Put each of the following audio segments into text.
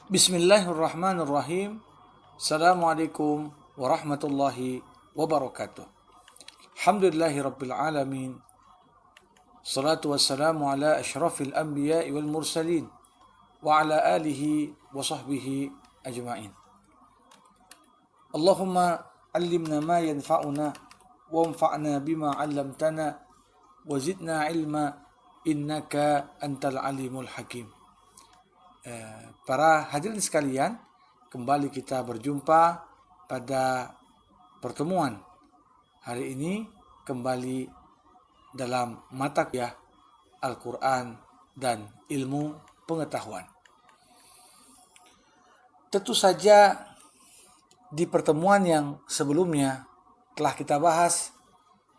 Bismillahirrahmanirrahim. Assalamualaikum warahmatullahi wabarakatuh. Alhamdulillahi rabbil alamin. Salatu wassalamu ala asyrafil anbiya'i wal mursalin wa ala alihi wa sahbihi ajma'in. Allahumma allimna ma yanfa'una wanfa'na bima 'allamtana wa zidna ilma innaka antal alimul hakim. Para hadirin sekalian, kembali kita berjumpa pada pertemuan hari ini kembali dalam mata kuliah Al-Quran dan ilmu pengetahuan. Tentu saja di pertemuan yang sebelumnya telah kita bahas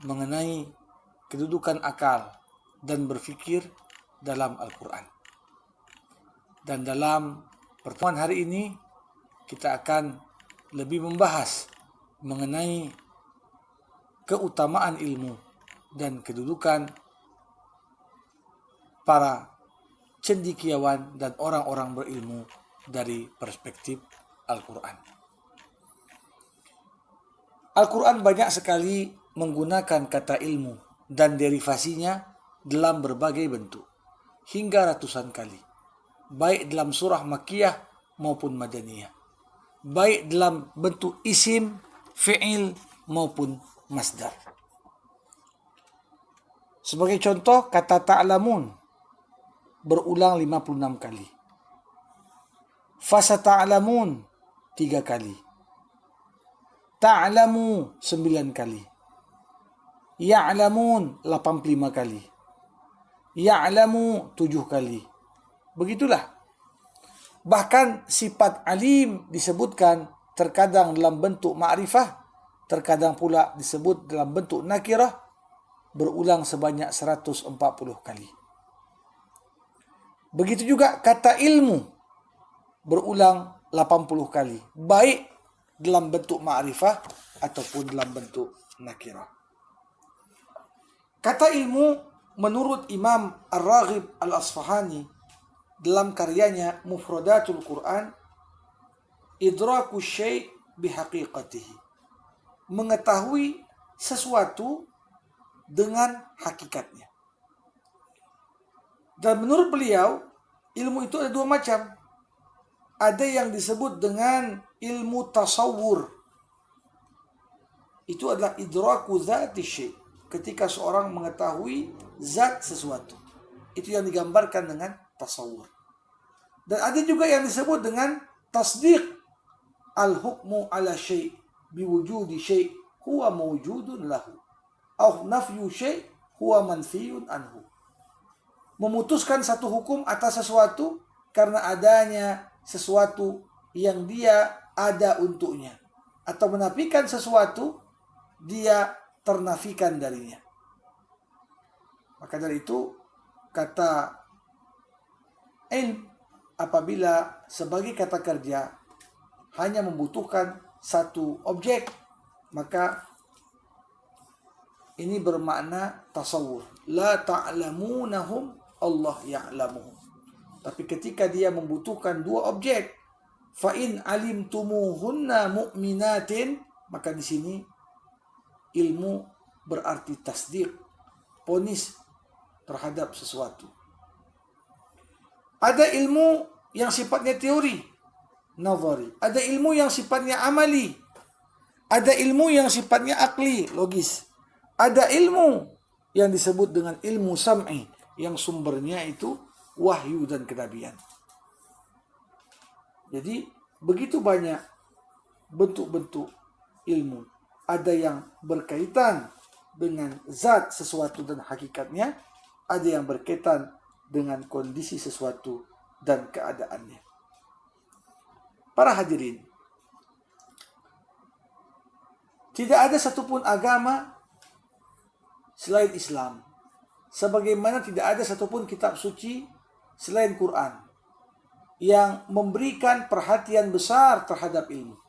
mengenai kedudukan akal dan berpikir dalam Al-Quran. Dan dalam pertemuan hari ini kita akan lebih membahas mengenai keutamaan ilmu dan kedudukan para cendekiawan dan orang-orang berilmu dari perspektif Al-Quran. Al-Quran banyak sekali menggunakan kata ilmu dan derivasinya dalam berbagai bentuk, hingga ratusan kali. Baik dalam surah Makkiyah maupun Madaniyah, baik dalam bentuk isim, fi'il maupun masdar. Sebagai contoh, kata ta'lamun berulang 56 kali. Fasata'lamun 3 kali. Ta'lamu 9 kali. Ya'lamun 85 kali. Ya'lamu 7 kali. Begitulah. Bahkan sifat alim disebutkan terkadang dalam bentuk ma'rifah, terkadang pula disebut dalam bentuk nakirah, berulang sebanyak 140 kali. Begitu juga kata ilmu berulang 80 kali, baik dalam bentuk ma'rifah ataupun dalam bentuk nakirah. Kata ilmu menurut Imam Ar-Raghib Al-Asfahani dalam karyanya Mufradatul Quran, idraku syai' bihaqiqatihi, mengetahui sesuatu dengan hakikatnya. Dan menurut beliau, ilmu itu ada 2 macam. Ada yang disebut dengan ilmu tasawur. Itu adalah idraku zati syai', ketika seorang mengetahui zat sesuatu. Itu yang digambarkan dengan tasawur. Dan ada juga yang disebut dengan tasdiq, al-hukmu ala syai' biwujudi syai' huwa mawjudun lahu, au nafyu syai' huwa manfiyun anhu. Memutuskan satu hukum atas sesuatu karena adanya sesuatu yang dia ada untuknya, atau menafikan sesuatu dia ternafikan darinya. Maka dari itu kata ilm apabila sebagai kata kerja hanya membutuhkan satu objek, maka ini bermakna tasawur. La ta'lamunahum, Allah ya'lamuhum. Tapi ketika dia membutuhkan 2 objek, fa in alimtumuhunna mu'minatin, maka di sini ilmu berarti tasdiq, ponis terhadap sesuatu. Ada ilmu yang sifatnya teori, nazari. Ada ilmu yang sifatnya amali. Ada ilmu yang sifatnya akli, logis. Ada ilmu yang disebut dengan ilmu sam'i, yang sumbernya itu wahyu dan kenabian. Jadi begitu banyak bentuk-bentuk ilmu. Ada yang berkaitan dengan zat sesuatu dan hakikatnya, ada yang berkaitan dengan kondisi sesuatu dan keadaannya. Para hadirin, tidak ada satupun agama selain Islam, sebagaimana tidak ada satupun kitab suci selain Quran yang memberikan perhatian besar terhadap ilmu.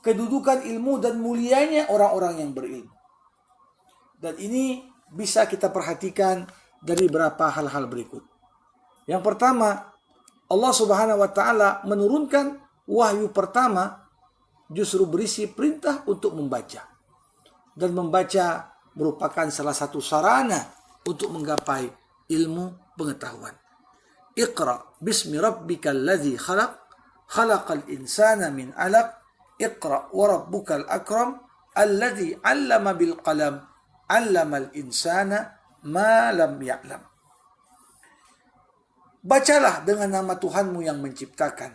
Kedudukan ilmu dan mulianya orang-orang yang berilmu. Dan ini bisa kita perhatikan dari beberapa hal-hal berikut. Yang pertama, Allah Subhanahu wa taala menurunkan wahyu pertama justru berisi perintah untuk membaca. Dan membaca merupakan salah satu sarana untuk menggapai ilmu pengetahuan. Iqra bismi rabbikal ladzi khalaq, khalaqal insana min 'alaq, iqra wa rabbukal akram, alladzi 'allama bil qalam, 'allamal insana ma lam ya'lam. Bacalah dengan nama Tuhanmu yang menciptakan.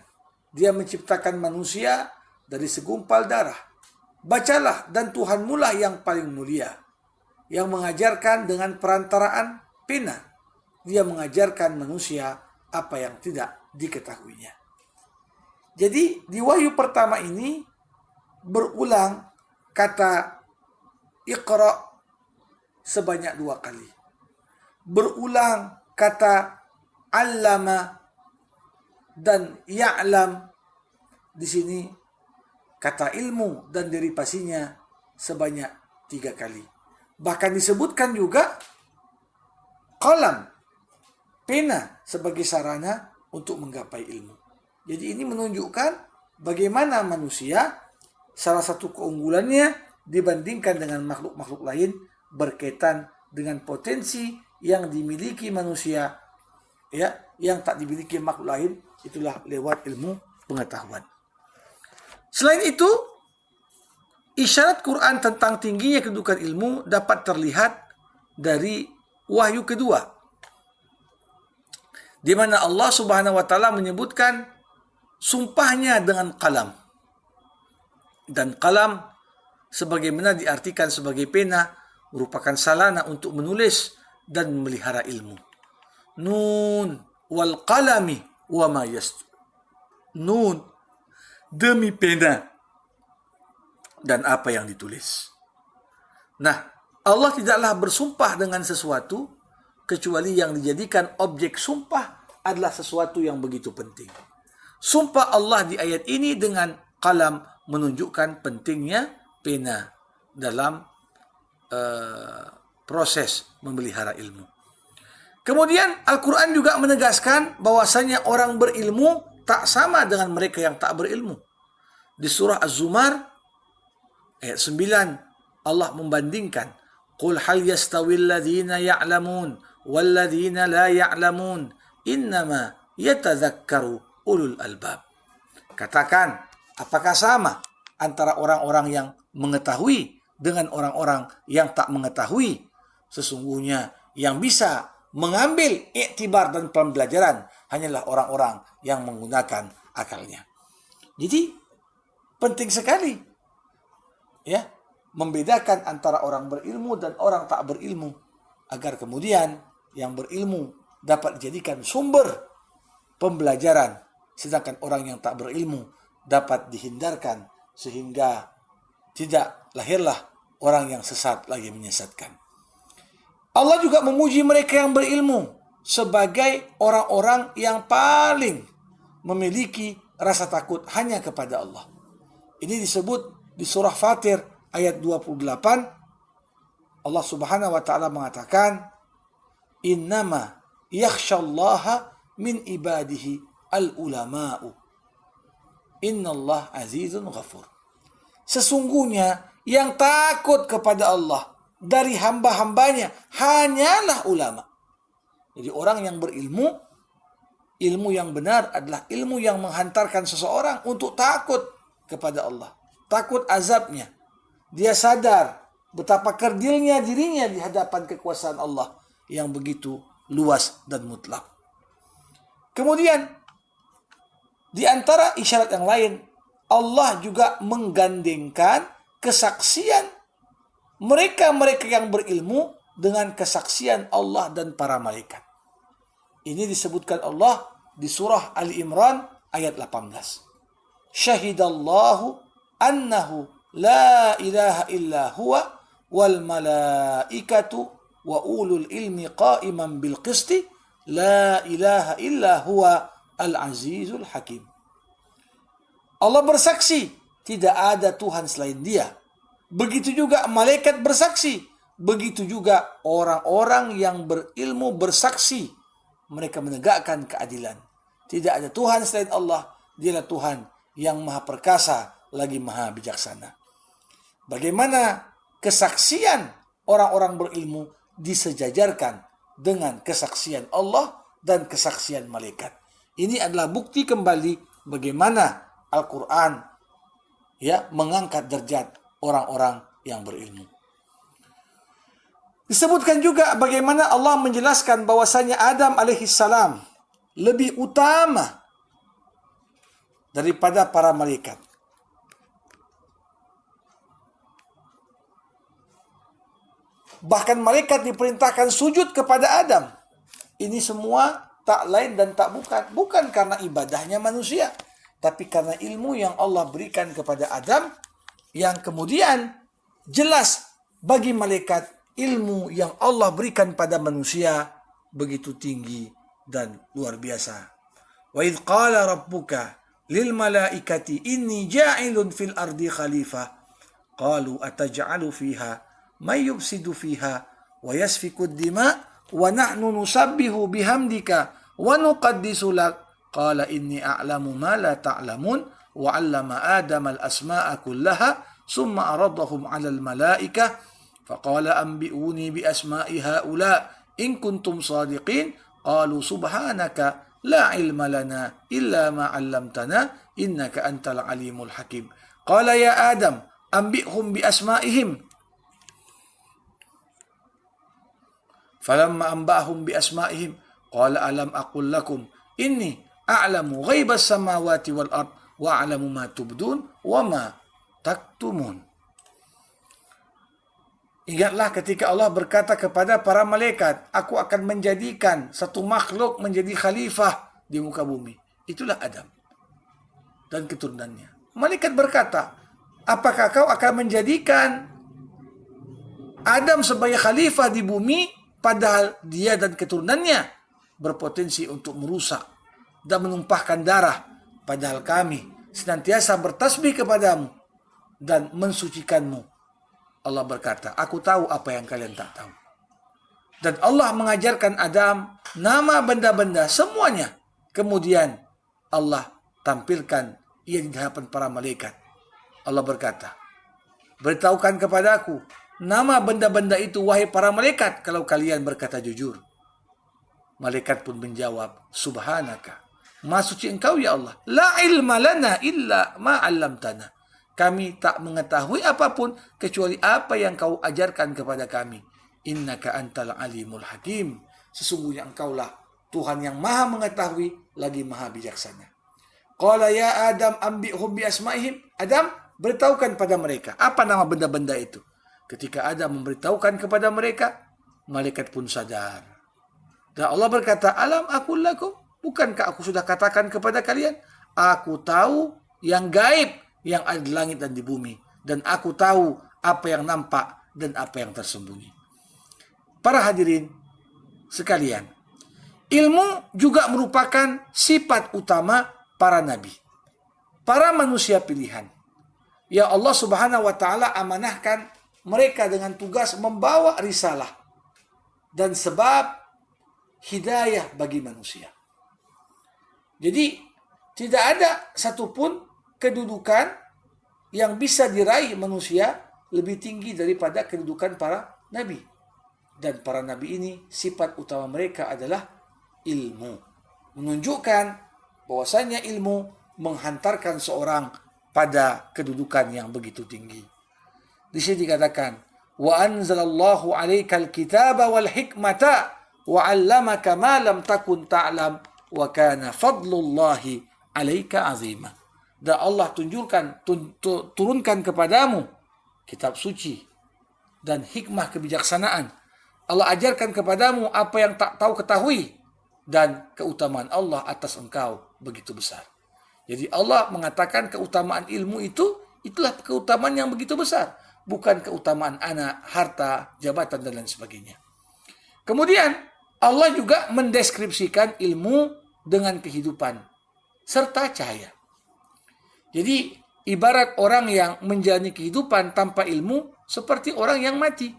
Dia menciptakan manusia dari segumpal darah. Bacalah, dan Tuhanmu lah yang paling mulia, yang mengajarkan dengan perantaraan pena. Dia mengajarkan manusia apa yang tidak diketahuinya. Jadi di wahyu pertama ini berulang kata Iqra sebanyak 2 kali. Berulang kata Allama dan Ya'lam. Di sini kata ilmu dan derivasinya sebanyak 3 kali. Bahkan disebutkan juga qalam, pena, sebagai sarana untuk menggapai ilmu. Jadi ini menunjukkan bagaimana manusia, salah satu keunggulannya dibandingkan dengan makhluk-makhluk lain berkaitan dengan potensi yang dimiliki manusia, ya, yang tak dimiliki makhluk lain, itulah lewat ilmu pengetahuan. Selain itu, isyarat Quran tentang tingginya kedudukan ilmu dapat terlihat dari wahyu kedua, di mana Allah Subhanahu wa taala menyebutkan sumpahnya dengan qalam. Dan qalam sebagaimana diartikan sebagai pena merupakan sarana untuk menulis dan memelihara ilmu. Nun wal qalami wa ma yastur. Nun, demi pena dan apa yang ditulis. Nah, Allah tidaklah bersumpah dengan sesuatu kecuali yang dijadikan objek sumpah adalah sesuatu yang begitu penting. Sumpah Allah di ayat ini dengan qalam menunjukkan pentingnya pena dalam proses memelihara ilmu. Kemudian Al-Quran juga menegaskan bahwasanya orang berilmu tak sama dengan mereka yang tak berilmu. Di surah Az-Zumar ayat 9 Allah membandingkan, qul hal yastawil ladzina ya'lamun wal ladzina la ya'lamun innama yatadzakkaru ulul albab. Katakan, apakah sama antara orang-orang yang mengetahui dengan orang-orang yang tak mengetahui? Sesungguhnya yang bisa mengambil iktibar dan pembelajaran hanyalah orang-orang yang menggunakan akalnya. Jadi penting sekali, ya, membedakan antara orang berilmu dan orang tak berilmu, agar kemudian yang berilmu dapat dijadikan sumber pembelajaran, sedangkan orang yang tak berilmu dapat dihindarkan sehingga tidak lahirlah orang yang sesat lagi menyesatkan. Allah juga memuji mereka yang berilmu sebagai orang-orang yang paling memiliki rasa takut hanya kepada Allah. Ini disebut di surah Fatir ayat 28. Allah Subhanahu wa taala mengatakan, innama yakhshallaha min ibadihi al-ulama'u. Innallah azizun ghafur. Sesungguhnya yang takut kepada Allah dari hamba-hambanya hanyalah ulama. Jadi orang yang berilmu, ilmu yang benar adalah ilmu yang menghantarkan seseorang untuk takut kepada Allah, takut azabnya. Dia sadar betapa kerdilnya dirinya di hadapan kekuasaan Allah yang begitu luas dan mutlak. Kemudian di antara isyarat yang lain, Allah juga menggandengkan kesaksian mereka-mereka yang berilmu dengan kesaksian Allah dan para malaikat. Ini disebutkan Allah di surah Ali Imran ayat 18. Syahidallahu annahu la ilaha illa huwa wal malaikatu wa ulul ilmi qa'iman bil qisti la ilaha illa huwa al azizul hakim. Allah bersaksi tidak ada Tuhan selain Dia. Begitu juga malaikat bersaksi. Begitu juga orang-orang yang berilmu bersaksi. Mereka menegakkan keadilan. Tidak ada Tuhan selain Allah. Dialah Tuhan yang maha perkasa lagi maha bijaksana. Bagaimana kesaksian orang-orang berilmu disejajarkan dengan kesaksian Allah dan kesaksian malaikat. Ini adalah bukti kembali bagaimana Al-Quran mengangkat derajat orang-orang yang berilmu. Disebutkan juga bagaimana Allah menjelaskan bahwasanya Adam alaihissalam lebih utama daripada para malaikat. Bahkan malaikat diperintahkan sujud kepada Adam. Ini semua tak lain dan tak bukan karena ibadahnya manusia, tapi karena ilmu yang Allah berikan kepada Adam, yang kemudian jelas bagi malaikat ilmu yang Allah berikan pada manusia begitu tinggi dan luar biasa. Wa idh qala rabbuka lil malaikati inni ja'ilun fil ardi khalifah qalu ataj'alu fiha may yufsidu fiha wa yasfiku ad-dima wa nahnu nusabbihu bihamdika wa nuqaddisu lak qala inni a'lamu ma la ta'lamun wa 'allama adama al-asma'a kullaha summa aradahum 'ala al-malaikah faqala anbi'uni bi asma'i haula in kuntum sadiqin qalu subhanaka la ilma lana illa ma 'allamtana innaka antal alimul hakim qala ya adam anbi'hum bi asma'ihim falamma anba'ahum bi asma'ihim qala alam aqul lakum inni a'lamu ghaibas samawati wal ard wa a'lamu ma tubdun wa ma taktumun. Ingatlah ketika Allah berkata kepada para malaikat, aku akan menjadikan satu makhluk menjadi khalifah di muka bumi. Itulah Adam dan keturunannya. Malaikat berkata, apakah kau akan menjadikan Adam sebagai khalifah di bumi, padahal dia dan keturunannya berpotensi untuk merusak dan menumpahkan darah, padahal kami senantiasa bertasbih kepadamu dan mensucikanmu. Allah berkata, aku tahu apa yang kalian tak tahu. Dan Allah mengajarkan Adam nama benda-benda semuanya. Kemudian Allah tampilkan ia di hadapan para malaikat. Allah berkata, beritahukan kepadaku nama benda-benda itu wahai para malaikat kalau kalian berkata jujur. Malaikat pun menjawab, subhanaka, maha suci engkau ya Allah, la ilma lana illa ma 'allamtana. Kami tak mengetahui apapun kecuali apa yang kau ajarkan kepada kami. Innaka antal alimul hakim. Sesungguhnya engkaulah Tuhan yang maha mengetahui lagi maha bijaksana. Qala ya Adam anbi'hum bi asma'ihim. Adam, beritahukan pada mereka apa nama benda-benda itu. Ketika Adam memberitahukan kepada mereka, malaikat pun sadar. Dan Allah berkata, alam aqul lakum, bukankah aku sudah katakan kepada kalian, aku tahu yang gaib yang ada di langit dan di bumi, dan aku tahu apa yang nampak dan apa yang tersembunyi. Para hadirin sekalian, ilmu juga merupakan sifat utama para nabi, para manusia pilihan. Ya Allah Subhanahu wa taala amanahkan mereka dengan tugas membawa risalah dan sebab hidayah bagi manusia. Jadi tidak ada satupun kedudukan yang bisa diraih manusia lebih tinggi daripada kedudukan para nabi. Dan para nabi ini sifat utama mereka adalah ilmu. Menunjukkan bahwasanya ilmu menghantarkan seorang pada kedudukan yang begitu tinggi. Di sini dikatakan, wa anzalallahu 'alaikal kitaba wal hikmata wa 'allamaka ma lam takun ta'lam wa kana fadlullahi 'alaika 'azima. Dan Allah turunkan kepadamu kitab suci dan hikmah kebijaksanaan. Allah ajarkan kepadamu apa yang tak tahu ketahui, dan keutamaan Allah atas engkau begitu besar. Jadi Allah mengatakan keutamaan ilmu itulah keutamaan yang begitu besar, bukan keutamaan anak, harta, jabatan dan lain sebagainya. Kemudian Allah juga mendeskripsikan ilmu dengan kehidupan serta cahaya. Jadi ibarat orang yang menjalani kehidupan tanpa ilmu seperti orang yang mati.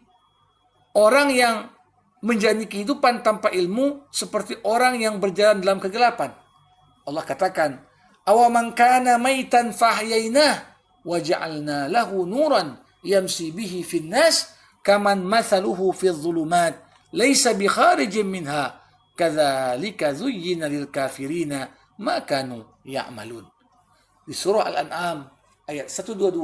Orang yang menjalani kehidupan tanpa ilmu seperti orang yang berjalan dalam kegelapan. Allah katakan, awaman kana maitan fahyainah wa ja'alna lahu nuran yamsi bihi fin nas kaman mathaluhu fi dhulumat laisa bi kharijin minha kadzalika zuyyina lil kafirina ma kanu ya'malun. Di surah Al-An'am ayat 122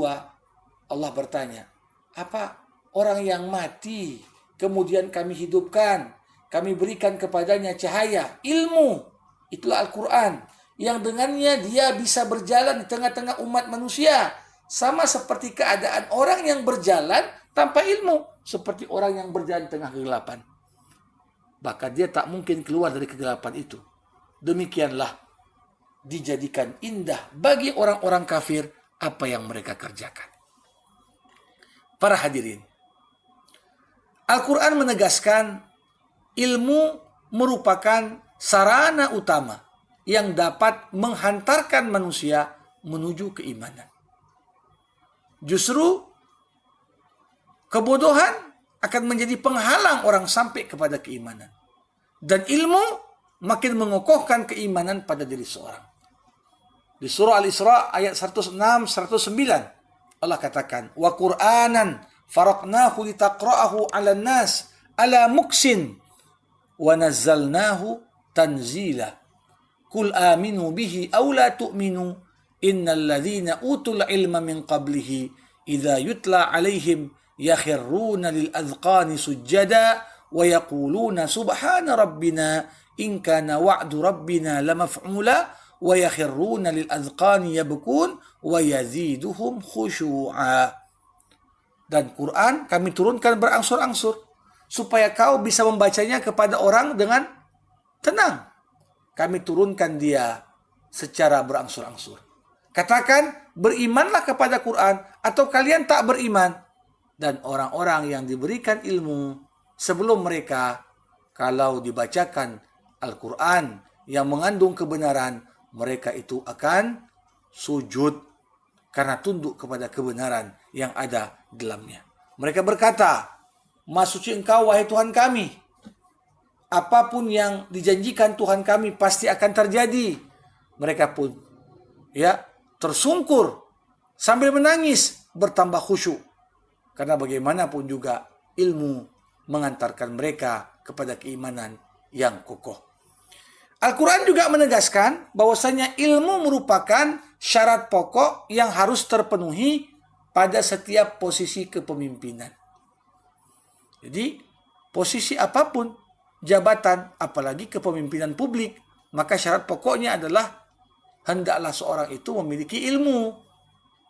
Allah bertanya, apa orang yang mati kemudian kami hidupkan, kami berikan kepadanya cahaya, ilmu, itulah Al-Quran, yang dengannya dia bisa berjalan di tengah-tengah umat manusia, sama seperti keadaan orang yang berjalan tanpa ilmu, seperti orang yang berjalan di tengah kegelapan. Bahkan dia tak mungkin keluar dari kegelapan itu. Demikianlah dijadikan indah bagi orang-orang kafir apa yang mereka kerjakan. Para hadirin, Al-Quran menegaskan ilmu merupakan sarana utama yang dapat menghantarkan manusia menuju keimanan. Justru kebodohan akan menjadi penghalang orang sampai kepada keimanan. Dan ilmu makin mengokohkan keimanan pada diri seorang. Di surah Al-Isra ayat 106-109 Allah katakan, wa Qur'anan faraqnahu litaqra'ahu 'alan nas 'ala muksin wa nazzalnahu tanzila. Qul aminu bihi aw la tu'minu innal ladzina utul ilma min qablihi idza yutla 'alaihim yakhirruna lil adhqani sujada wa yaquluna subhana rabbina in kana wa'du rabbina lamaf'ula wa yakhirruna lil adhqani yabkun wa yaziduhum khusyu'a. Dan Quran kami turunkan berangsur-angsur supaya kau bisa membacanya kepada orang dengan tenang. Kami turunkan dia secara berangsur-angsur. Katakan, berimanlah kepada Quran atau kalian tak beriman. Dan orang-orang yang diberikan ilmu sebelum mereka, kalau dibacakan Al-Quran yang mengandung kebenaran, mereka itu akan sujud karena tunduk kepada kebenaran yang ada dalamnya. Mereka berkata, Maha suci Engkau wahai Tuhan kami, apapun yang dijanjikan Tuhan kami pasti akan terjadi. Mereka pun tersungkur sambil menangis, bertambah khusyuk. Karena bagaimanapun juga ilmu mengantarkan mereka kepada keimanan yang kokoh. Al-Quran juga menegaskan bahwasanya ilmu merupakan syarat pokok yang harus terpenuhi pada setiap posisi kepemimpinan. Jadi, posisi apapun, jabatan, apalagi kepemimpinan publik, maka syarat pokoknya adalah hendaklah seorang itu memiliki ilmu,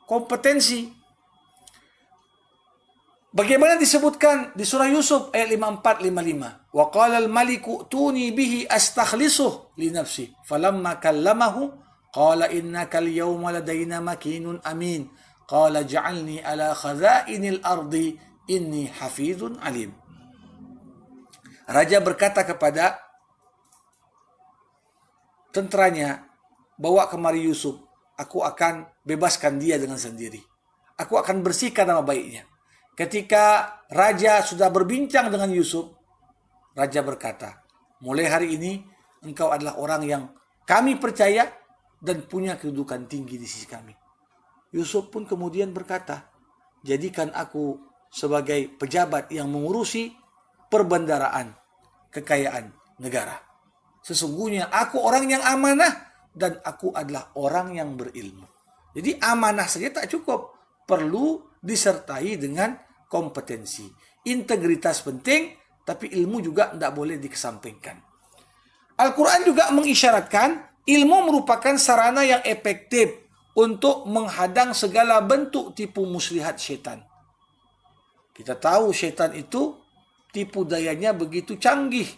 kompetensi. Bagaimana disebutkan di surah Yusuf ayat 54-55. Wa qala al-maliku tuni bihi astakhlisuh li nafsi. Falamma kallamahu qala innaka al-yawma ladayna makinun amin. Qala ja'alni ala khazainil ardi inni hafizun alim. Raja berkata kepada tenteranya, bawa kemari Yusuf, aku akan bebaskan dia dengan sendiri. Aku akan bersihkan nama baiknya. Ketika raja sudah berbincang dengan Yusuf, raja berkata, mulai hari ini engkau adalah orang yang kami percaya dan punya kedudukan tinggi di sisi kami. Yusuf pun kemudian berkata, jadikan aku sebagai pejabat yang mengurusi perbendaraan kekayaan negara. Sesungguhnya aku orang yang amanah dan aku adalah orang yang berilmu. Jadi amanah saja tak cukup, perlu disertai dengan kompetensi. Integritas penting, tapi ilmu juga tidak boleh dikesampingkan. Al-Quran juga mengisyaratkan ilmu merupakan sarana yang efektif untuk menghadang segala bentuk tipu muslihat syaitan. Kita tahu syaitan itu tipu dayanya begitu canggih.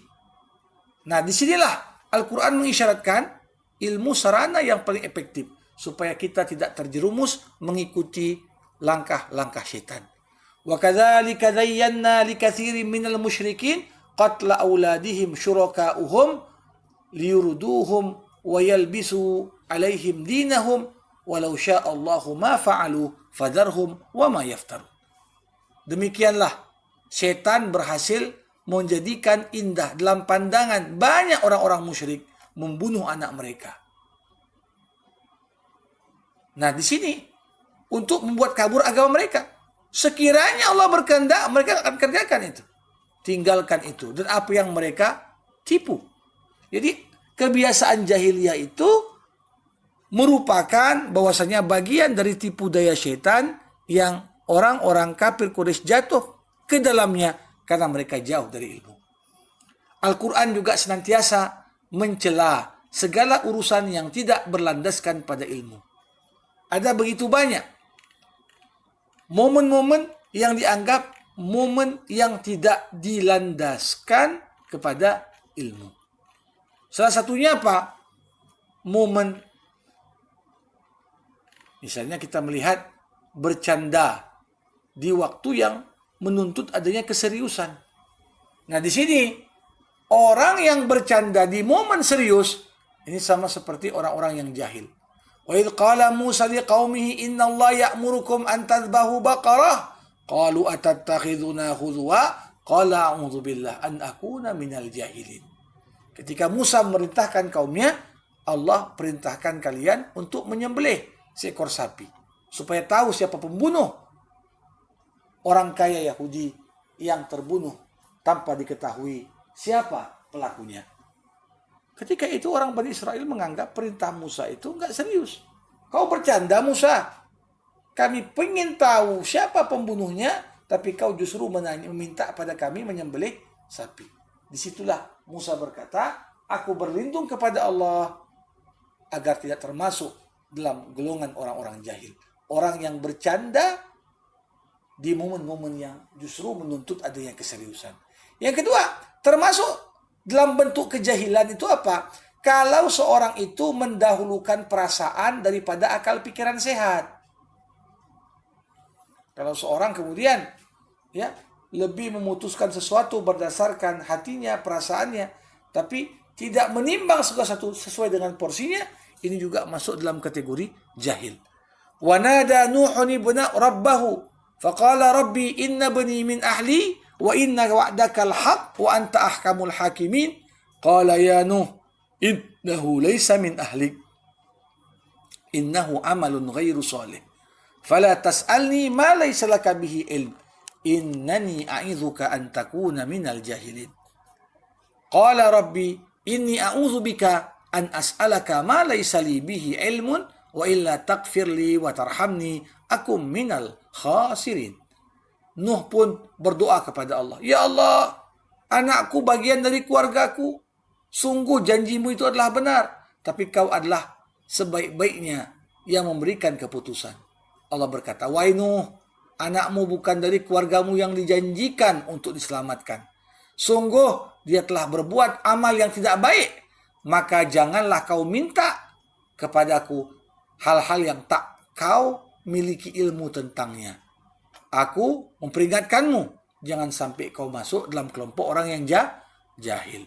Nah, disinilah Al-Quran mengisyaratkan ilmu sarana yang paling efektif supaya kita tidak terjerumus mengikuti langkah-langkah syaitan. Wa kadzalika zayyana likatsirin minal musyrikin qatla auladihim syuraka'uhum liyurduhum wa yalbisu alaihim dinahum walau sya'allahu ma fa'alu fadharhum wa ma yaftarun. Demikianlah syaitan berhasil menjadikan indah dalam pandangan banyak orang-orang musyrik membunuh anak mereka, Nah, di sini untuk membuat kabur agama mereka. Sekiranya Allah berkehendak, mereka akan kerjakan itu. Tinggalkan itu. Dan apa yang mereka tipu. Jadi, kebiasaan jahiliyah itu merupakan bahwasanya bagian dari tipu daya setan yang orang-orang kafir Quraisy jatuh ke dalamnya karena mereka jauh dari ilmu. Al-Quran juga senantiasa mencela segala urusan yang tidak berlandaskan pada ilmu. Ada begitu banyak momen-momen yang dianggap momen yang tidak dilandaskan kepada ilmu. Salah satunya apa? Momen, misalnya kita melihat bercanda di waktu yang menuntut adanya keseriusan. Nah, di sini orang yang bercanda di momen serius ini sama seperti orang-orang yang jahil. Wa idh qala Musa liqaumihi innallaha ya'murukum an tadhbahu baqarah qalu atattakhiduna huzwa qala a'udzu billah an akuna minal jahilin. Ketika Musa memerintahkan kaumnya, Allah perintahkan kalian untuk menyembelih seekor sapi supaya tahu siapa pembunuh orang kaya Yahudi yang terbunuh tanpa diketahui siapa pelakunya. Ketika itu orang Bani Israel menganggap perintah Musa itu enggak serius. Kau bercanda Musa. Kami pengen tahu siapa pembunuhnya, tapi kau justru meminta pada kami menyembelih sapi. Disitulah Musa berkata, aku berlindung kepada Allah agar tidak termasuk dalam golongan orang-orang jahil. Orang yang bercanda di momen-momen yang justru menuntut adanya keseriusan. Yang kedua, termasuk dalam bentuk kejahilan itu apa? Kalau seorang itu mendahulukan perasaan daripada akal pikiran sehat. Kalau seorang kemudian lebih memutuskan sesuatu berdasarkan hatinya, perasaannya, tapi tidak menimbang segala satu sesuai dengan porsinya, ini juga masuk dalam kategori jahil. Wa nada Nuhun ibna rabbahu faqala rabbi inna bani min ahli wa inna wa'daka al-haq wa anta ahkamul hakimin. Qala ya Nuh innahu laysa min ahlik innahu amalun ghairu salih fala tas'alni ma laysa laka bihi ilm innani a'idzuka an takuna minal jahilin. Qala rabbi inni a'udzu bika an as'alaka ma laysa li bihi ilmun wa illa taghfir li wa tarhamni akum minal khasirin. Nuh pun berdoa kepada Allah, ya Allah, anakku bagian dari keluargaku. Sungguh janjimu itu adalah benar, tapi kau adalah sebaik-baiknya yang memberikan keputusan. Allah berkata, wahai Nuh, anakmu bukan dari keluargamu yang dijanjikan untuk diselamatkan. Sungguh dia telah berbuat amal yang tidak baik, maka janganlah kau minta kepadaku hal-hal yang tak kau miliki ilmu tentangnya. Aku memperingatkanmu, jangan sampai kau masuk dalam kelompok orang yang jahil.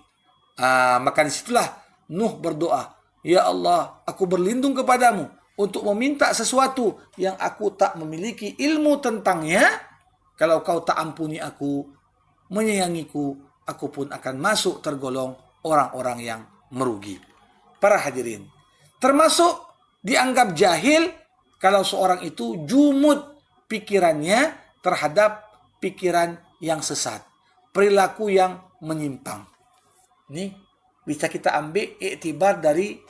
Maka disitulah Nuh berdoa, ya Allah, aku berlindung kepadamu untuk meminta sesuatu yang aku tak memiliki ilmu tentangnya. Kalau kau tak ampuni aku, menyayangiku, aku pun akan masuk tergolong orang-orang yang merugi. Para hadirin, termasuk dianggap jahil kalau seorang itu jumud pikirannya terhadap pikiran yang sesat, perilaku yang menyimpang. Ini bisa kita ambil iktibar dari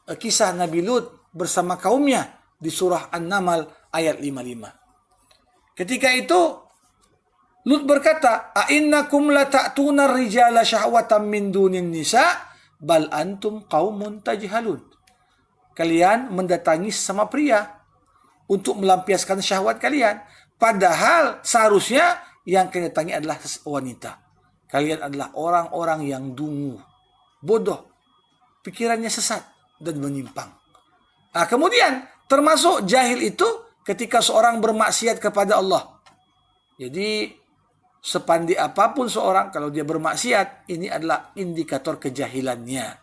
kisah Nabi Lut bersama kaumnya di surah An-Naml ayat 55. Ketika itu Lut berkata, "A'innakum lata'tuna ar-rijala syahwatan min dunin nisa bal antum qaumun tajhalun." Kalian mendatangi sesama pria untuk melampiaskan syahwat kalian, padahal seharusnya yang kalian datangi adalah wanita. Kalian adalah orang-orang yang dungu, bodoh, pikirannya sesat dan menyimpang. Kemudian termasuk jahil itu ketika seorang bermaksiat kepada Allah. Jadi sepandai apapun seorang, kalau dia bermaksiat, ini adalah indikator kejahilannya.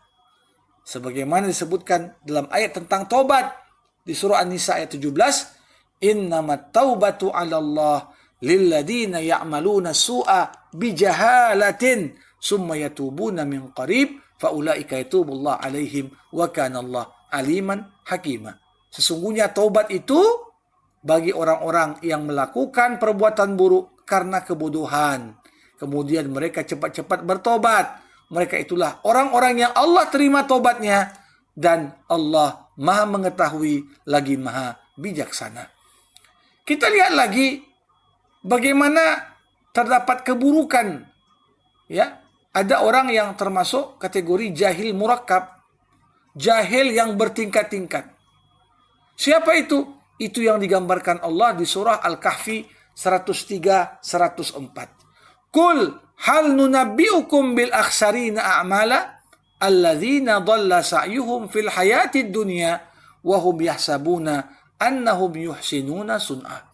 Sebagaimana disebutkan dalam ayat tentang taubat di surah An-Nisa ayat 17, innamat taubatu 'ala Allah lilladina ya'maluna su'a bijahalatin summa yatubuna min qarib faulaika yatubullah alaihim wa kana Allah aliman hakima. Sesungguhnya taubat itu bagi orang-orang yang melakukan perbuatan buruk karena kebodohan. Kemudian mereka cepat-cepat bertobat. Mereka itulah orang-orang yang Allah terima taubatnya. Dan Allah Maha mengetahui lagi Maha bijaksana. Kita lihat lagi bagaimana terdapat keburukan. Ya, ada orang yang termasuk kategori jahil murakkab. Jahil yang bertingkat-tingkat. Siapa itu? Itu yang digambarkan Allah di surah Al-Kahfi 103-104. Qul hal nunabbi'ukum bil akhsarina a'mala alladzina dhalla sa'yuhum fil hayatid dunya wa hum yahsabuna annahum yuhsinuna sun'a.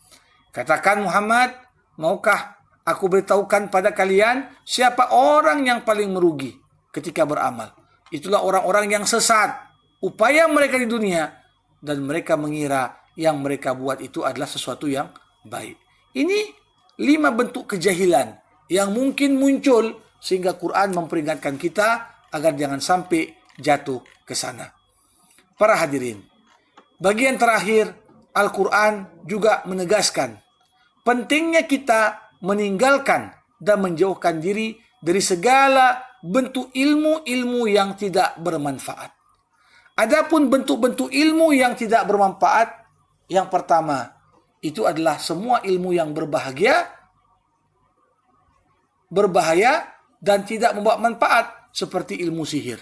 Katakan Muhammad, maukah aku beritahukan pada kalian siapa orang yang paling merugi ketika beramal? Itulah orang-orang yang sesat. Upaya mereka di dunia dan mereka mengira yang mereka buat itu adalah sesuatu yang baik. Ini 5 bentuk kejahilan yang mungkin muncul sehingga Quran memperingatkan kita agar jangan sampai jatuh ke sana. Para hadirin, bagian terakhir Al-Quran juga menegaskan pentingnya kita meninggalkan dan menjauhkan diri dari segala bentuk ilmu-ilmu yang tidak bermanfaat. Adapun bentuk-bentuk ilmu yang tidak bermanfaat, yang pertama itu adalah semua ilmu yang berbahaya dan tidak membawa manfaat, seperti ilmu sihir.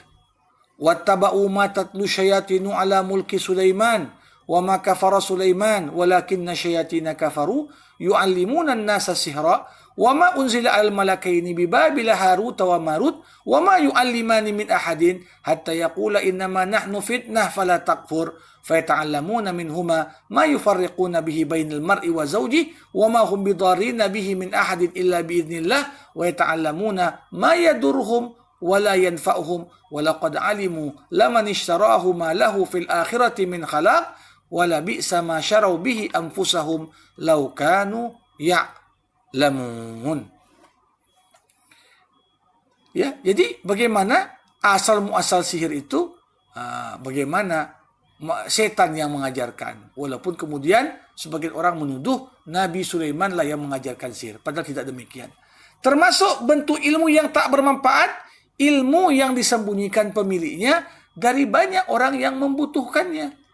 Wattaba'u ma tatlu syayatinu ala mulki Sulaiman wa ma kafara Sulaiman walakinna syayatina kafaru yu'allimuna an-nasa sihra wa ma unzila al-malakaini bi Babila Harut wa Marut wa ma yu'allimani min ahadin hatta yaqula innama nahnu fitnah fala takfur fayata'allamuna minhuma ma yufarriquna bihi bainal mar'i wa zawjihi wa ma hum bidarrina bihi min ahadin illa biidznillah wa yata'allamuna ma yadurruhum wala yanfa'uhum walaqad alimu laman ishtarahu ma lahu fil akhirati min khalaq wala bi'sa ma syarau bihi anfusahum law kanu ya'lamun. Ya, jadi bagaimana asal muasal sihir itu, bagaimana setan yang mengajarkan, walaupun kemudian sebagian orang menuduh Nabi Sulaiman lah yang mengajarkan sihir, padahal tidak demikian. Termasuk bentuk ilmu yang tak bermanfaat, ilmu yang disembunyikan pemiliknya dari banyak orang yang membutuhkannya.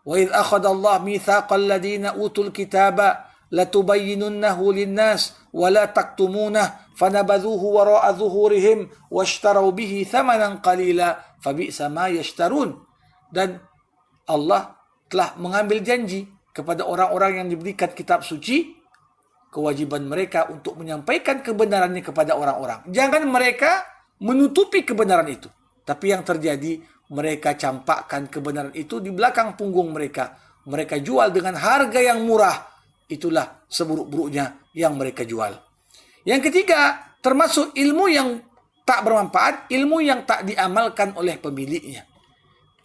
Wa idh akhadallahu mitsaqal ladina utul kitaba latubayyinunnahu linnas wa la taktumunah fanabadhuhu wara'a dhuhurihim washtaraw bihi thamanan qalila fabi'sa ma yashtarun. Dan Allah telah mengambil janji kepada orang-orang yang diberikan kitab suci, kewajiban mereka untuk menyampaikan kebenarannya kepada orang-orang. Jangan mereka menutupi kebenaran itu. Tapi yang terjadi, mereka campakkan kebenaran itu di belakang punggung mereka. Mereka jual dengan harga yang murah. Itulah seburuk-buruknya yang mereka jual. Yang ketiga, termasuk ilmu yang tak bermanfaat, ilmu yang tak diamalkan oleh pemiliknya.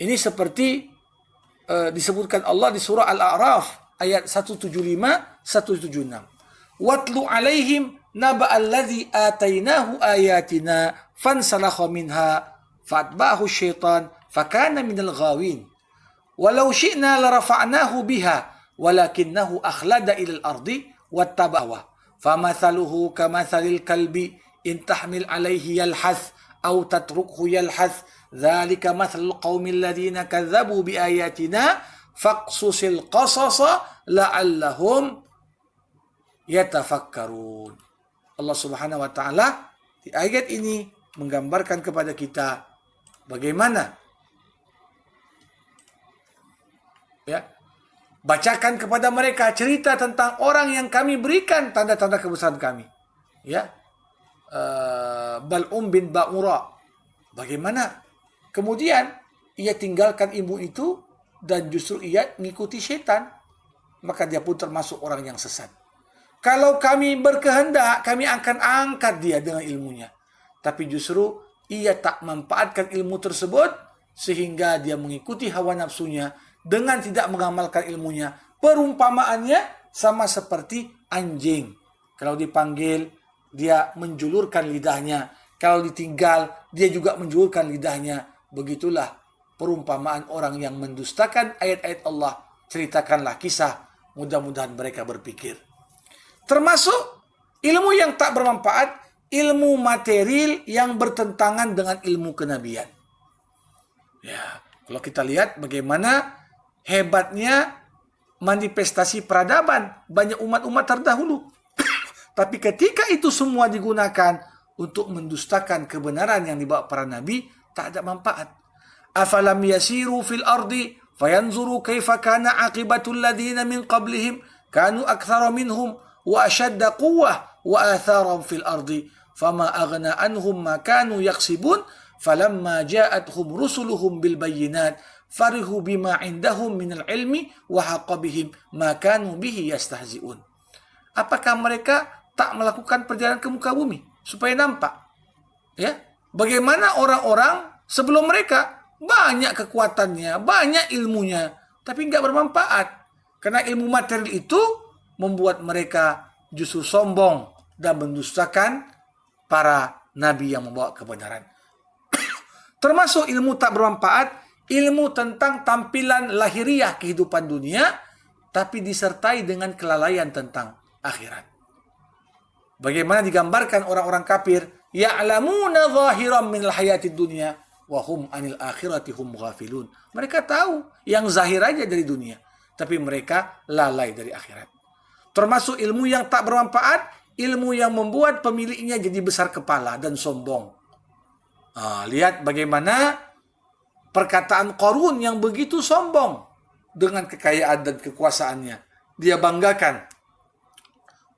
Ini seperti disebutkan Allah di surah Al-A'raf ayat 175-176. Watlu alaihim naba'alladzi atainahu ayatina fansalakha minha fatba'ahu syaitan fakana minal ghawin walau syi'na larafa'nahu biha walakinnahu akhlada ilal ardi wattaba'a famathaluhu kamathalil kalbi in tahmil alaihi yalhath aw tatrukhu yalhath dzalika mathalul qaumil ladzina kadzdzabu biayatina faqsusil qasasa la'allahum yatafakkarun. Allah Subhanahu wa taala di ayat ini menggambarkan kepada kita bagaimana bacakan kepada mereka cerita tentang orang yang kami berikan tanda-tanda kebesaran kami. Bal'um bin Ba'ura. Bagaimana kemudian ia tinggalkan ibu itu dan justru ia mengikuti setan, maka dia pun termasuk orang yang sesat. Kalau kami berkehendak, kami akan angkat dia dengan ilmunya. Tapi justru ia tak memanfaatkan ilmu tersebut sehingga dia mengikuti hawa nafsunya dengan tidak mengamalkan ilmunya. Perumpamaannya sama seperti anjing. Kalau dipanggil, dia menjulurkan lidahnya. Kalau ditinggal, dia juga menjulurkan lidahnya. Begitulah perumpamaan orang yang mendustakan ayat-ayat Allah. Ceritakanlah kisah, mudah-mudahan mereka berpikir. Termasuk ilmu yang tak bermanfaat, ilmu material yang bertentangan dengan ilmu kenabian. Ya, kalau kita lihat bagaimana hebatnya manifestasi peradaban banyak umat-umat terdahulu. Tapi ketika itu semua digunakan untuk mendustakan kebenaran yang dibawa para nabi, tak ada manfaat. Afalam yasiru fil ardi fayanzuru kaifa kana aqibatul ladina min qablihim kanu aktsara minhum wa ashadda quwwah wa atharan fil ardi fama aghna anhum ma kanu yaksibun falamma ja'atuhum rusuluhum bil bayyinat farihu bima indahum minal ilmi wa haqqa bihim ma kanu bihi yastahzi'un. Apakah mereka tak melakukan perjalanan ke muka bumi supaya nampak? Ya, bagaimana orang-orang sebelum mereka banyak kekuatannya, banyak ilmunya, tapi nggak bermanfaat. Karena ilmu material itu membuat mereka justru sombong dan mendustakan para nabi yang membawa kebenaran. Termasuk ilmu tak bermanfaat, ilmu tentang tampilan lahiriah kehidupan dunia, tapi disertai dengan kelalaian tentang akhirat. Bagaimana digambarkan orang-orang kafir, ya'lamuna zahiran minal hayatid dunya wa hum anil akhirati hum ghafilun. Mereka tahu yang zahir aja dari dunia, tapi mereka lalai dari akhirat. Termasuk ilmu yang tak bermanfaat, ilmu yang membuat pemiliknya jadi besar kepala dan sombong. Lihat bagaimana perkataan Qarun yang begitu sombong dengan kekayaan dan kekuasaannya. Dia banggakan.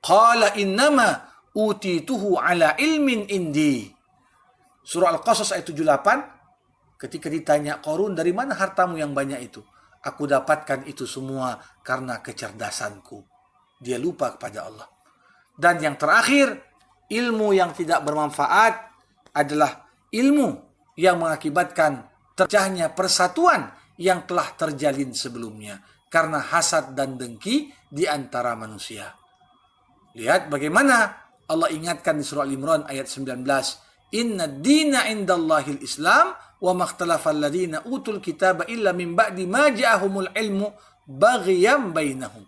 Qala innama utituhu ala ilmin indi. Surah Al-Qasas ayat 78. Ketika ditanya Qarun, dari mana hartamu yang banyak itu? Aku dapatkan itu semua karena kecerdasanku. Dia lupa kepada Allah. Dan yang terakhir, ilmu yang tidak bermanfaat adalah ilmu yang mengakibatkan terpecahnya persatuan yang telah terjalin sebelumnya karena hasad dan dengki di antara manusia. Lihat bagaimana Allah ingatkan di surah Al-Imran ayat 19. Inna dina indallahil Islam wa makhtalafal ladina utul kitaba illa min ba'di ma ja'ahumul ilmu baghyan bainahum.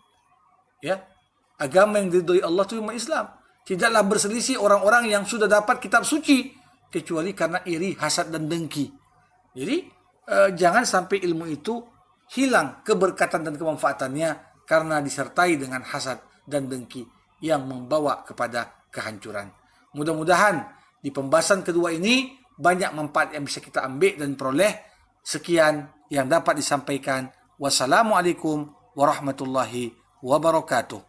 Ya, agama yang diridhoi Allah itu umat Islam. Tidaklah berselisih orang-orang yang sudah dapat kitab suci kecuali karena iri, hasad dan dengki. Jadi jangan sampai ilmu itu hilang keberkatan dan kemanfaatannya karena disertai dengan hasad dan dengki yang membawa kepada kehancuran. Mudah-mudahan di pembahasan kedua ini banyak manfaat yang bisa kita ambil dan peroleh. Sekian yang dapat disampaikan. Wassalamualaikum warahmatullahi wabarakatuh.